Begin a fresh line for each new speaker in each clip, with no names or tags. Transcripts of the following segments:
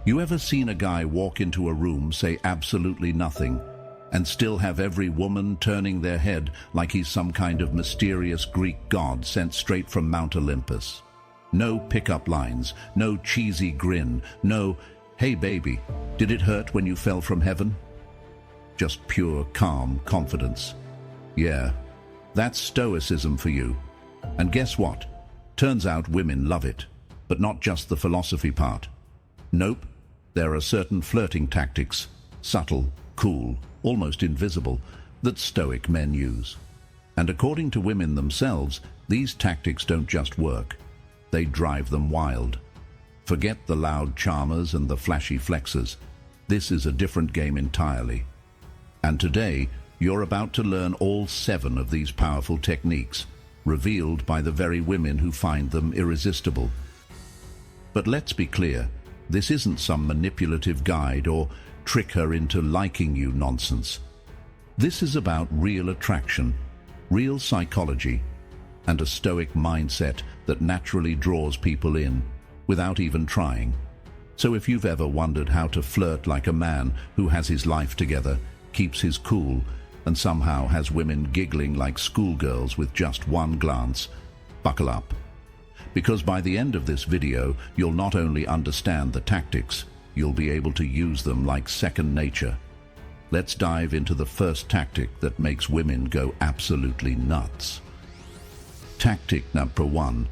You ever seen a guy walk into a room, say absolutely nothing, and still have every woman turning their head like he's some kind of mysterious Greek god sent straight from Mount Olympus? No pickup lines, no cheesy grin, no, "Hey baby, did it hurt when you fell from heaven?" Just pure, calm confidence. Yeah, that's Stoicism for you. And guess what? Turns out women love it, but not just the philosophy part. Nope, there are certain flirting tactics, subtle, cool, almost invisible, that Stoic men use. And according to women themselves, these tactics don't just work. They drive them wild. Forget the loud charmers and the flashy flexers. This is a different game entirely. And today, you're about to learn all 7 of these powerful techniques, revealed by the very women who find them irresistible. But let's be clear, this isn't some manipulative guide or trick her into liking you nonsense. This is about real attraction, real psychology, and a Stoic mindset that naturally draws people in without even trying. So if you've ever wondered how to flirt like a man who has his life together, keeps his cool, and somehow has women giggling like schoolgirls with just one glance, buckle up. Because by the end of this video, you'll not only understand the tactics, you'll be able to use them like second nature. Let's dive into the first tactic that makes women go absolutely nuts. Tactic number 1,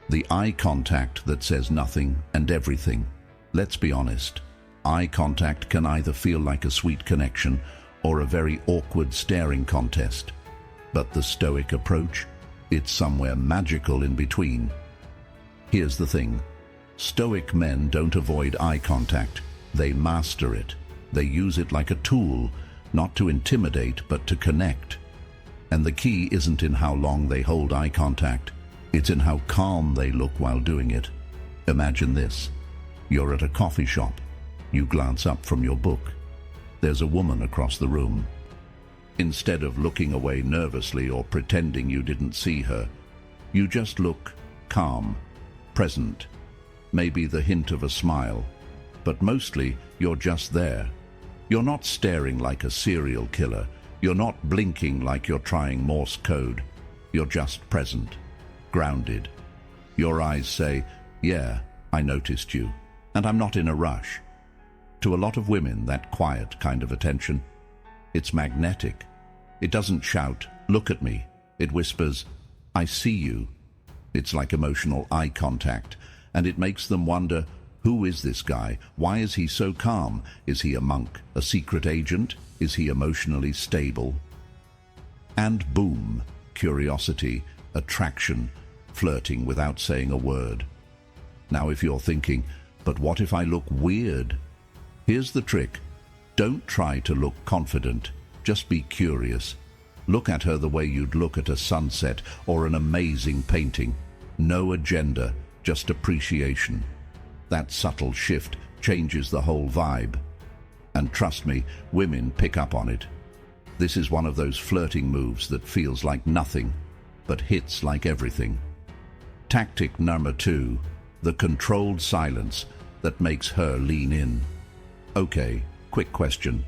the eye contact that says nothing and everything. Let's be honest, eye contact can either feel like a sweet connection or a very awkward staring contest. But the Stoic approach, it's somewhere magical in between. Here's the thing. Stoic men don't avoid eye contact. They master it. They use it like a tool, not to intimidate, but to connect. And the key isn't in how long they hold eye contact. It's in how calm they look while doing it. Imagine this. You're at a coffee shop. You glance up from your book. There's a woman across the room. Instead of looking away nervously or pretending you didn't see her, you just look calm, present, maybe the hint of a smile, but mostly you're just there. You're not staring like a serial killer. You're not blinking like you're trying Morse code. You're just present, grounded. Your eyes say, "Yeah, I noticed you, and I'm not in a rush." To a lot of women, that quiet kind of attention, it's magnetic. It doesn't shout, "Look at me." It whispers, "I see you." It's like emotional eye contact, and it makes them wonder, who is this guy? Why is he so calm? Is he a monk, a secret agent? Is he emotionally stable? And boom, curiosity, attraction, flirting without saying a word. Now if you're thinking, but what if I look weird? Here's the trick. Don't try to look confident. Just be curious. Look at her the way you'd look at a sunset or an amazing painting. No agenda, just appreciation. That subtle shift changes the whole vibe. And trust me, women pick up on it. This is one of those flirting moves that feels like nothing, but hits like everything. Tactic number 2, the controlled silence that makes her lean in. Okay, quick question.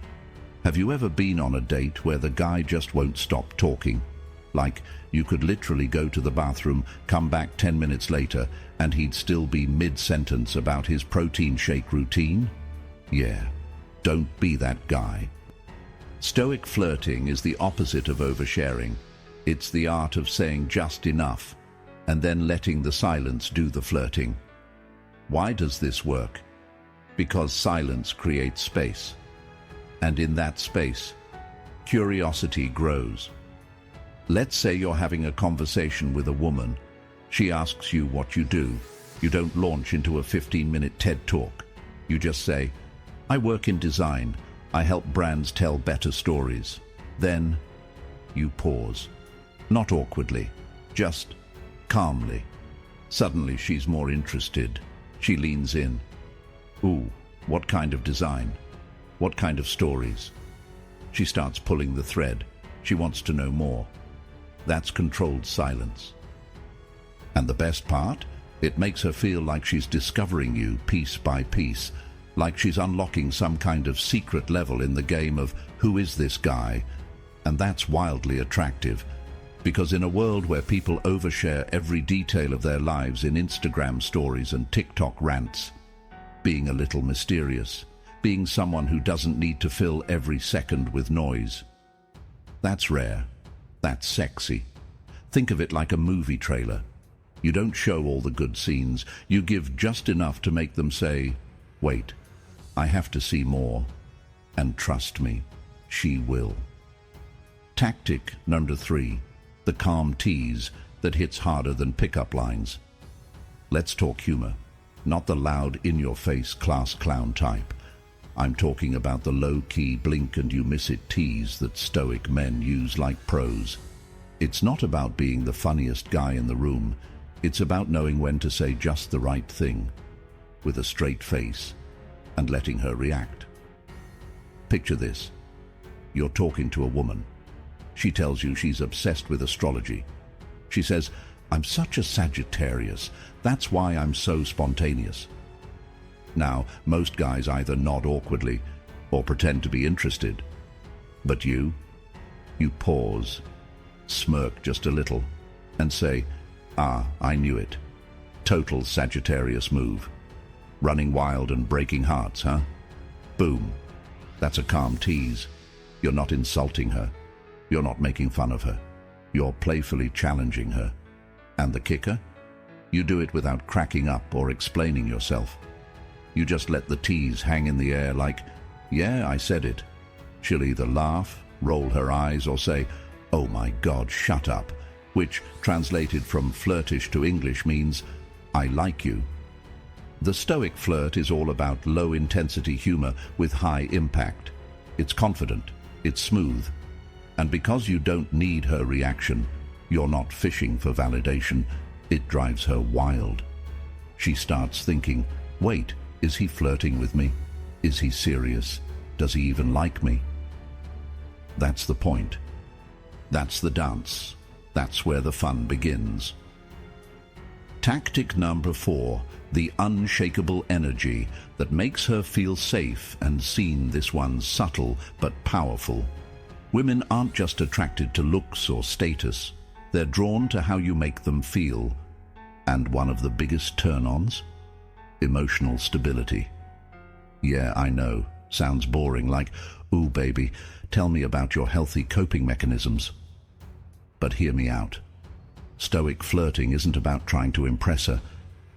Have you ever been on a date where the guy just won't stop talking? Like, you could literally go to the bathroom, come back 10 minutes later, and he'd still be mid-sentence about his protein shake routine? Yeah, don't be that guy. Stoic flirting is the opposite of oversharing. It's the art of saying just enough, and then letting the silence do the flirting. Why does this work? Because silence creates space. And in that space, curiosity grows. Let's say you're having a conversation with a woman. She asks you what you do. You don't launch into a 15-minute TED talk. You just say, "I work in design. I help brands tell better stories." Then you pause. Not awkwardly, just calmly. Suddenly she's more interested. She leans in. "Ooh, what kind of design? What kind of stories?" She starts pulling the thread. She wants to know more. That's controlled silence. And the best part? It makes her feel like she's discovering you piece by piece, like she's unlocking some kind of secret level in the game of who is this guy, and that's wildly attractive, because in a world where people overshare every detail of their lives in Instagram stories and TikTok rants, being a little mysterious, being someone who doesn't need to fill every second with noise, that's rare, that's sexy. Think of it like a movie trailer. You don't show all the good scenes, you give just enough to make them say, wait, I have to see more, and trust me, she will. Tactic number 3, the calm tease that hits harder than pickup lines. Let's talk humor, not the loud, in-your-face class clown type. I'm talking about the low-key blink-and-you-miss-it tease that Stoic men use like pros. It's not about being the funniest guy in the room. It's about knowing when to say just the right thing, with a straight face, and letting her react. Picture this. You're talking to a woman. She tells you she's obsessed with astrology. She says, I'm such a Sagittarius. That's why I'm so spontaneous. Now, most guys either nod awkwardly or pretend to be interested. But you pause, smirk just a little, and say, ah, I knew it. Total Sagittarius move. Running wild and breaking hearts, huh? Boom. That's a calm tease. You're not insulting her. You're not making fun of her. You're playfully challenging her. And the kicker? You do it without cracking up or explaining yourself. You just let the tease hang in the air like, yeah, I said it. She'll either laugh, roll her eyes, or say, oh my God, shut up, which, translated from flirtish to English, means, I like you. The Stoic flirt is all about low-intensity humor with high impact. It's confident, it's smooth, and because you don't need her reaction, you're not fishing for validation, it drives her wild. She starts thinking, wait, is he flirting with me? Is he serious? Does he even like me? That's the point. That's the dance. That's where the fun begins. Tactic number 4, the unshakable energy that makes her feel safe and seen. This one's subtle but powerful. Women aren't just attracted to looks or status. They're drawn to how you make them feel. And one of the biggest turn-ons? Emotional stability. Yeah, I know. Sounds boring, like, ooh, baby, tell me about your healthy coping mechanisms. But hear me out. Stoic flirting isn't about trying to impress her.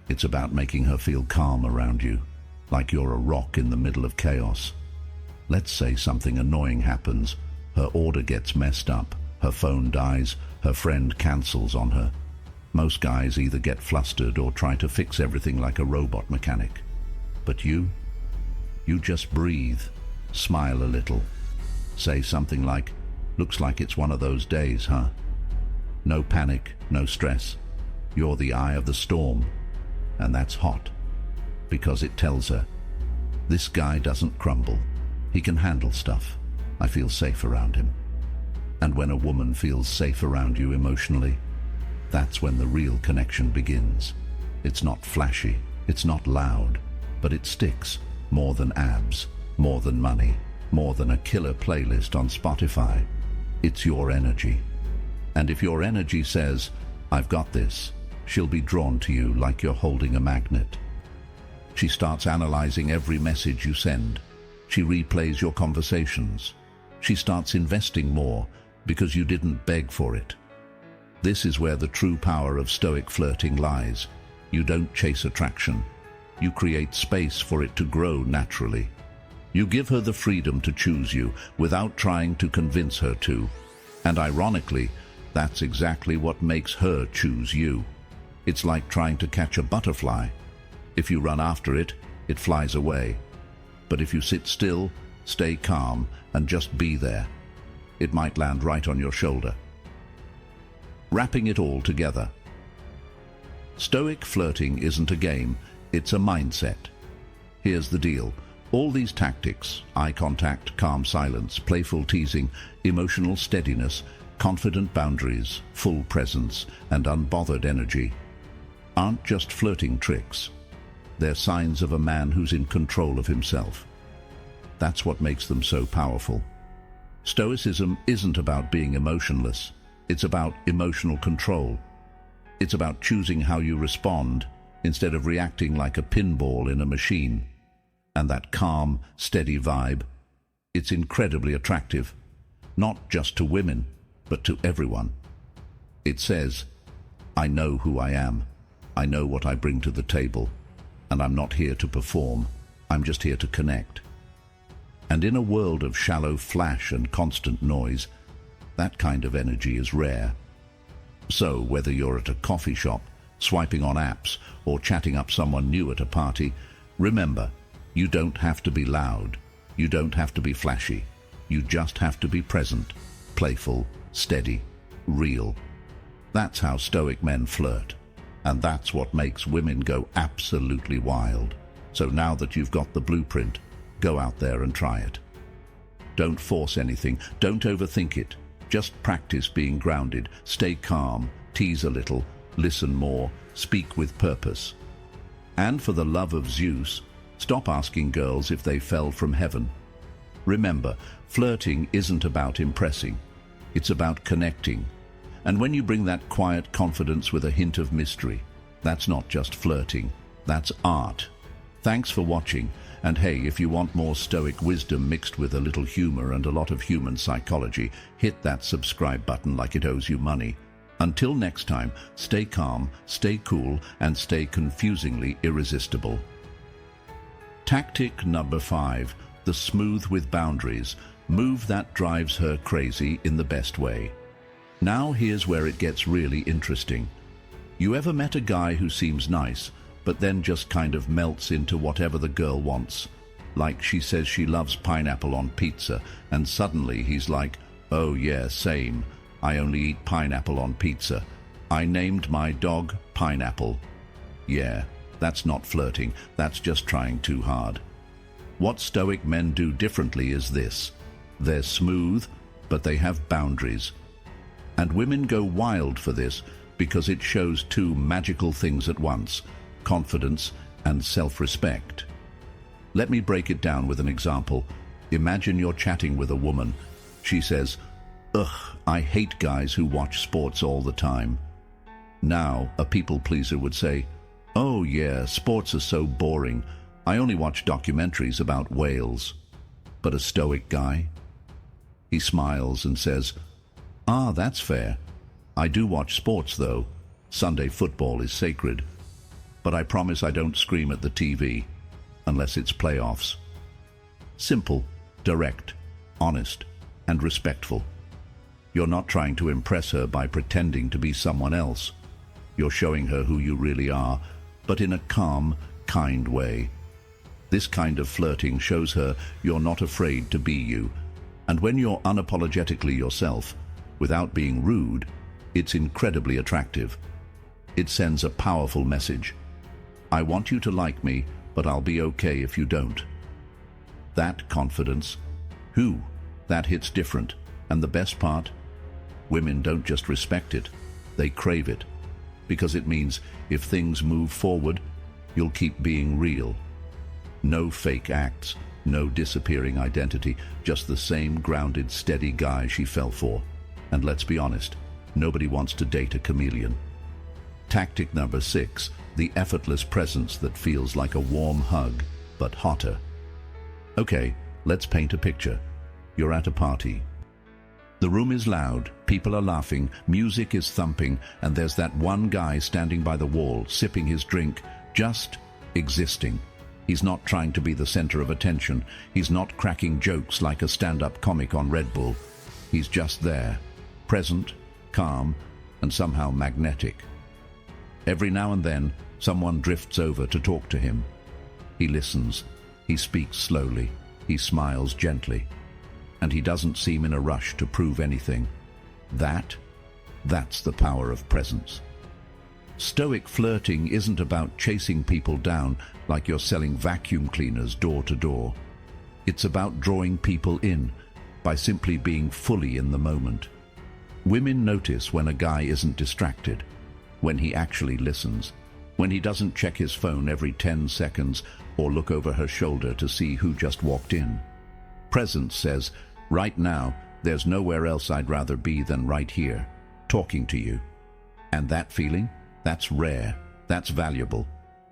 It's about making her feel calm around you, like you're a rock in the middle of chaos. Let's say something annoying happens. Her order gets messed up, her phone dies, her friend cancels on her. Most guys either get flustered or try to fix everything like a robot mechanic. But you just breathe, smile a little, say something like, looks like it's one of those days, huh? No panic, no stress. You're the eye of the storm. And that's hot, because it tells her, this guy doesn't crumble. He can handle stuff. I feel safe around him. And when a woman feels safe around you emotionally, that's when the real connection begins. It's not flashy, it's not loud, but it sticks more than abs, more than money, more than a killer playlist on Spotify. It's your energy. And if your energy says, I've got this, she'll be drawn to you like you're holding a magnet. She starts analyzing every message you send. She replays your conversations. She starts investing more because you didn't beg for it. This is where the true power of Stoic flirting lies. You don't chase attraction. You create space for it to grow naturally. You give her the freedom to choose you without trying to convince her to. And ironically, that's exactly what makes her choose you. It's like trying to catch a butterfly. If you run after it, it flies away. But if you sit still, stay calm, and just be there, it might land right on your shoulder. Wrapping it all together. Stoic flirting isn't a game, it's a mindset. Here's the deal. All these tactics, eye contact, calm silence, playful teasing, emotional steadiness, confident boundaries, full presence, and unbothered energy, aren't just flirting tricks. They're signs of a man who's in control of himself. That's what makes them so powerful. Stoicism isn't about being emotionless. It's about emotional control. It's about choosing how you respond instead of reacting like a pinball in a machine. And that calm, steady vibe, it's incredibly attractive, not just to women, but to everyone. It says, I know who I am. I know what I bring to the table. And I'm not here to perform. I'm just here to connect. And in a world of shallow flash and constant noise, that kind of energy is rare. So whether you're at a coffee shop, swiping on apps, or chatting up someone new at a party, remember, you don't have to be loud. You don't have to be flashy. You just have to be present, playful, steady, real. That's how Stoic men flirt. And that's what makes women go absolutely wild. So now that you've got the blueprint, go out there and try it. Don't force anything. Don't overthink it. Just practice being grounded. Stay calm. Tease a little. Listen more. Speak with purpose. And for the love of Zeus, stop asking girls if they fell from heaven. Remember, flirting isn't about impressing. It's about connecting. And when you bring that quiet confidence with a hint of mystery, that's not just flirting. That's art. Thanks for watching. And hey, if you want more Stoic wisdom mixed with a little humor and a lot of human psychology, hit that subscribe button like it owes you money. Until next time, stay calm, stay cool, and stay confusingly irresistible. Tactic number 5, the smooth with boundaries. Move that drives her crazy in the best way. Now here's where it gets really interesting. You ever met a guy who seems nice, but then just kind of melts into whatever the girl wants? Like she says she loves pineapple on pizza, and suddenly he's like, oh yeah, same. I only eat pineapple on pizza. I named my dog Pineapple. Yeah, that's not flirting, that's just trying too hard. What Stoic men do differently is this. They're smooth, but they have boundaries. And women go wild for this because it shows two magical things at once: confidence and self-respect. Let me break it down with an example. Imagine you're chatting with a woman. She says, ugh, I hate guys who watch sports all the time. Now, a people pleaser would say, oh yeah, sports are so boring. I only watch documentaries about whales. But a Stoic guy? He smiles and says, ah, that's fair. I do watch sports though. Sunday football is sacred. But I promise I don't scream at the TV, unless it's playoffs. Simple, direct, honest, and respectful. You're not trying to impress her by pretending to be someone else. You're showing her who you really are, but in a calm, kind way. This kind of flirting shows her you're not afraid to be you. And when you're unapologetically yourself, without being rude, it's incredibly attractive. It sends a powerful message. I want you to like me, but I'll be okay if you don't. That confidence, that hits different. And the best part, women don't just respect it, they crave it. Because it means if things move forward, you'll keep being real. No fake acts, no disappearing identity, just the same grounded, steady guy she fell for. And let's be honest, nobody wants to date a chameleon. Tactic number 6, the effortless presence that feels like a warm hug, but hotter. Okay, let's paint a picture. You're at a party. The room is loud, people are laughing, music is thumping, and there's that one guy standing by the wall, sipping his drink, just existing. He's not trying to be the center of attention. He's not cracking jokes like a stand-up comic on Red Bull. He's just there, present, calm, and somehow magnetic. Every now and then, someone drifts over to talk to him. He listens. He speaks slowly. He smiles gently. And he doesn't seem in a rush to prove anything. That's the power of presence. Stoic flirting isn't about chasing people down like you're selling vacuum cleaners door to door. It's about drawing people in by simply being fully in the moment. Women notice when a guy isn't distracted, when he actually listens, When he doesn't check his phone every 10 seconds or look over her shoulder to see who just walked in. Presence says, right now, there's nowhere else I'd rather be than right here, talking to you. And that feeling? That's rare. That's valuable.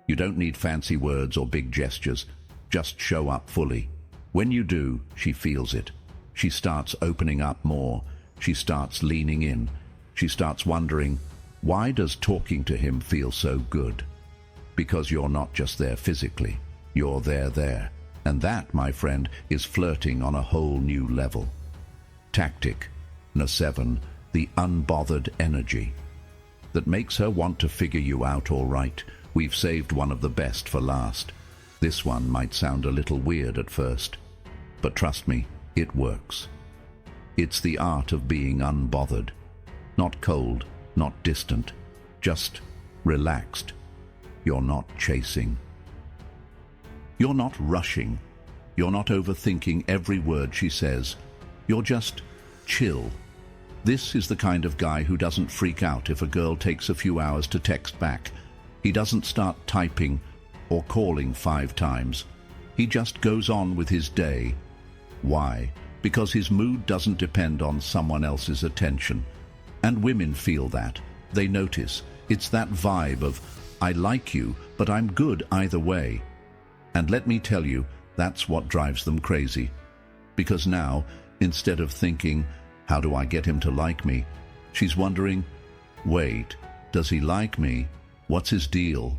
You don't need fancy words or big gestures. Just show up fully. When you do, she feels it. She starts opening up more. She starts leaning in. She starts wondering, why does talking to him feel so good? Because you're not just there physically. You're there. And that, my friend, is flirting on a whole new level. Tactic, No. 7, the unbothered energy. That makes her want to figure you out all right. We've saved one of the best for last. This one might sound a little weird at first, but trust me, it works. It's the art of being unbothered. Not cold, not distant, just relaxed. You're not chasing. You're not rushing. You're not overthinking every word she says. You're just chill. This is the kind of guy who doesn't freak out if a girl takes a few hours to text back. He doesn't start typing or calling 5 times. He just goes on with his day. Why? Because his mood doesn't depend on someone else's attention. And women feel that. They notice. It's that vibe of, I like you, but I'm good either way. And let me tell you, that's what drives them crazy. Because now, instead of thinking, how do I get him to like me? She's wondering, wait, does he like me? What's his deal?